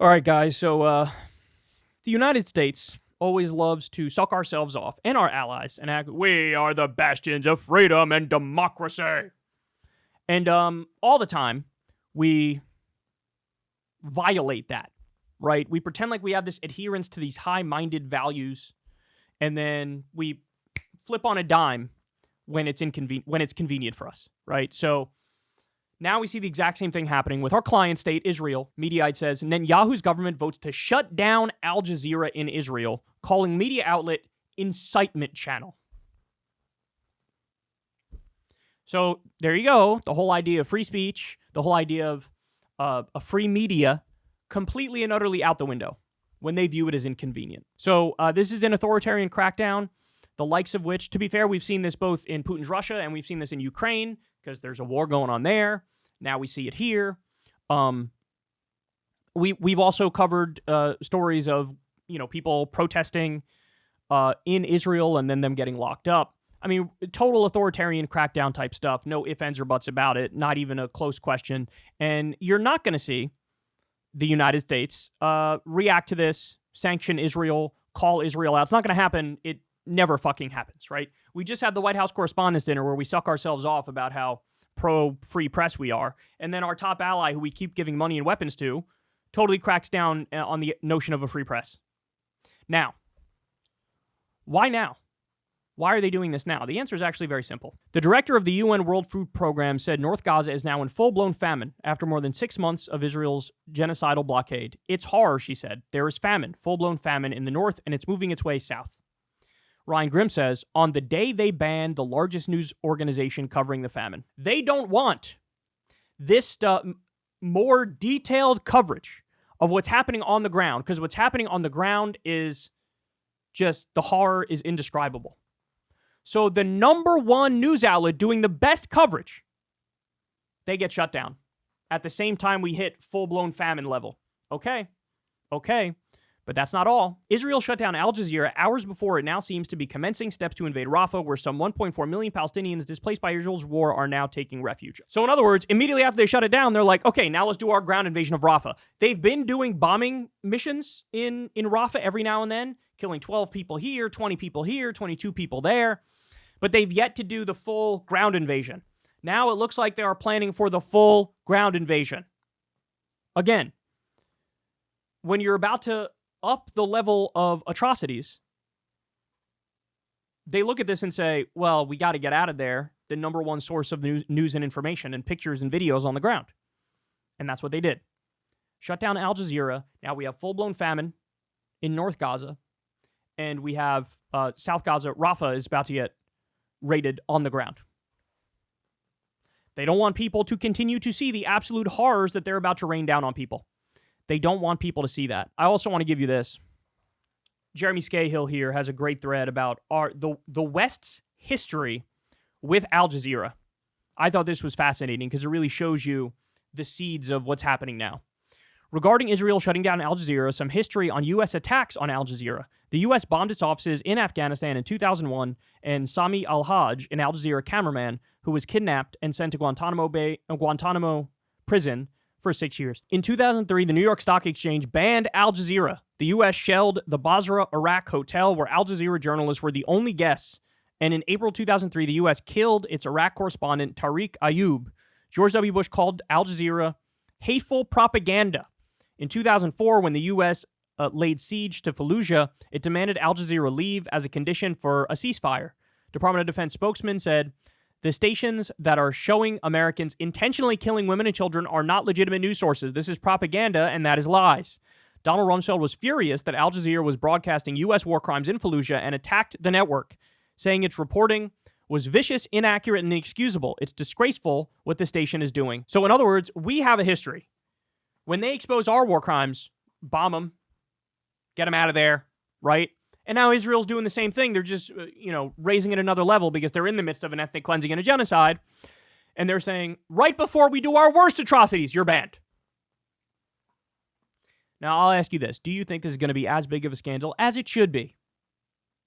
All right, guys. So the United States always loves to suck ourselves off and our allies and act, we are the bastions of freedom and democracy. And all the time, we violate that, right? We pretend like we have this adherence to these high-minded values, and then we flip on a dime when it's convenient for us, right? So now we see the exact same thing happening with our client state, Israel. Mediaite says Netanyahu's government votes to shut down Al-JAZEERA in Israel, calling media outlet incitement channel. So there you go. The whole idea of free speech, the whole idea of a free media, completely and utterly out the window when they view it as inconvenient. So this is an authoritarian crackdown, the likes of which, to be fair, we've seen this both in Putin's Russia and we've seen this in Ukraine because there's a war going on there. Now we see it here. We've also covered stories of people protesting in Israel and then them getting locked up. I mean, total authoritarian crackdown type stuff. No ifs, ands, or buts about it. Not even a close question. And you're not going to see the United States react to this, sanction Israel, call Israel out. It's not going to happen. It never fucking happens, right? We just had the White House Correspondents' Dinner where we suck ourselves off about how pro-free press we are. And then our top ally, who we keep giving money and weapons to, totally cracks down on the notion of a free press. Now, why now? Why are they doing this now? The answer is actually very simple. The director of the UN World Food Program said North Gaza is now in full-blown famine after more than 6 months of Israel's genocidal blockade. It's horror, she said. There is famine, full-blown famine in the north, and it's moving its way south. Ryan Grimm says, on the day they banned the largest news organization covering the famine, they don't want this more detailed coverage of what's happening on the ground, because what's happening on the ground is just, the horror is indescribable. So the number one news outlet doing the best coverage, they get shut down. At the same time we hit full-blown famine level. Okay. But that's not all. Israel shut down Al-JAZEERA hours before it now seems to be commencing steps to invade Rafah, where some 1.4 million Palestinians displaced by Israel's war are now taking refuge. So in other words, immediately after they shut it down, they're like, okay, now let's do our ground invasion of Rafah. They've been doing bombing missions in Rafah every now and then, killing 12 people here, 20 people here, 22 people there. But they've yet to do the full ground invasion. Now it looks like they are planning for the full ground invasion. Again, when you're about to up the level of atrocities, they look at this and say, well, we got to get out of there, the number one source of news and information and pictures and videos on the ground. And that's what they did. Shut down Al-JAZEERA. Now we have full-blown famine in North Gaza. And we have South Gaza. Rafah is about to get raided on the ground. They don't want people to continue to see the absolute horrors that they're about to rain down on people. They don't want people to see that. I also want to give you this. Jeremy Scahill here has a great thread about the West's history with Al-JAZEERA. I thought this was fascinating because it really shows you the seeds of what's happening now. Regarding Israel shutting down Al-JAZEERA, some history on U.S. attacks on Al-JAZEERA. The U.S. bombed its offices in Afghanistan in 2001, and Sami al-Hajj, an Al-JAZEERA cameraman who was kidnapped and sent to Guantanamo prison for 6 years. In 2003, the New York Stock Exchange banned Al-JAZEERA. The U.S. shelled the Basra, Iraq hotel where Al-JAZEERA journalists were the only guests, and in April 2003, the U.S. killed its Iraq correspondent, Tariq Ayoub. George W. Bush called Al-JAZEERA hateful propaganda. In 2004, when the U.S. laid siege to Fallujah, it demanded Al-JAZEERA leave as a condition for a ceasefire. Department of Defense spokesman said, the stations that are showing Americans intentionally killing women and children are not legitimate news sources. This is propaganda, and that is lies. Donald Rumsfeld was furious that Al-JAZEERA was broadcasting U.S. war crimes in Fallujah and attacked the network, saying its reporting was vicious, inaccurate, and inexcusable. It's disgraceful what the station is doing. So in other words, we have a history. When they expose our war crimes, bomb them, get them out of there, right? And now Israel's doing the same thing. They're just, raising it another level because they're in the midst of an ethnic cleansing and a genocide. And they're saying, right before we do our worst atrocities, you're banned. Now, I'll ask you this. Do you think this is going to be as big of a scandal as it should be?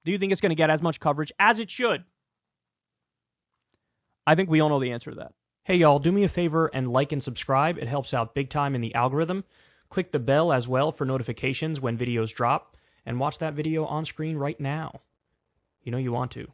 Do you think it's going to get as much coverage as it should? I think we all know the answer to that. Hey, y'all, do me a favor and like and subscribe. It helps out big time in the algorithm. Click the bell as well for notifications when videos drop, and watch that video on screen right now. You know you want to.